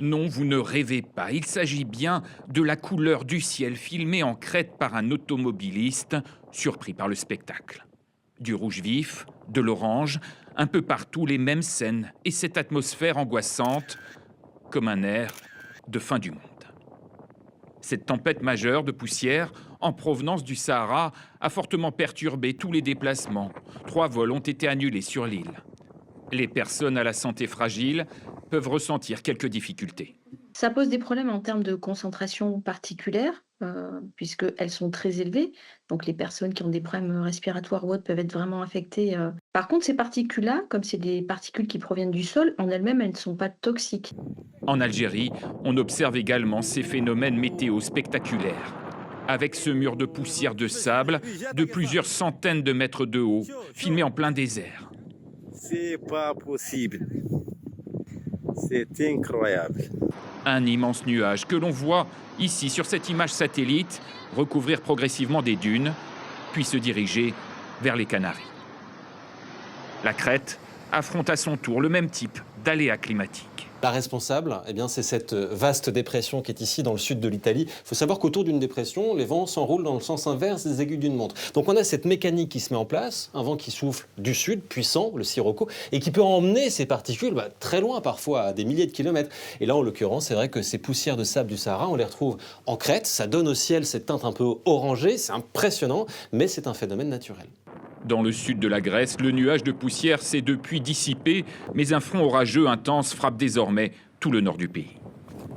Non, vous ne rêvez pas. Il s'agit bien de la couleur du ciel filmée en Crète par un automobiliste surpris par le spectacle. Du rouge vif, de l'orange, un peu partout les mêmes scènes et cette atmosphère angoissante comme un air de fin du monde. Cette tempête majeure de poussière en provenance du Sahara a fortement perturbé tous les déplacements. 3 vols ont été annulés sur l'île. Les personnes à la santé fragile peuvent ressentir quelques difficultés. Ça pose des problèmes en termes de concentration particulière, puisqu'elles sont très élevées. Donc les personnes qui ont des problèmes respiratoires ou autres peuvent être vraiment affectées. Par contre, ces particules-là, comme c'est des particules qui proviennent du sol, en elles-mêmes, elles ne sont pas toxiques. En Algérie, on observe également ces phénomènes météo spectaculaires. Avec ce mur de poussière de sable de plusieurs centaines de mètres de haut, filmé en plein désert. C'est pas possible. C'est incroyable. Un immense nuage que l'on voit ici sur cette image satellite recouvrir progressivement des dunes, puis se diriger vers les Canaries. La Crète affronte à son tour le même type d'aléas climatiques. La responsable, eh bien, c'est cette vaste dépression qui est ici dans le sud de l'Italie. Il faut savoir qu'autour d'une dépression, les vents s'enroulent dans le sens inverse des aiguilles d'une montre. Donc on a cette mécanique qui se met en place, un vent qui souffle du sud, puissant, le sirocco, et qui peut emmener ces particules très loin parfois, à des milliers de kilomètres. Et là, en l'occurrence, c'est vrai que ces poussières de sable du Sahara, on les retrouve en Crète. Ça donne au ciel cette teinte un peu orangée, c'est impressionnant, mais c'est un phénomène naturel. Dans le sud de la Grèce, le nuage de poussière s'est depuis dissipé, mais un front orageux intense frappe désormais tout le nord du pays.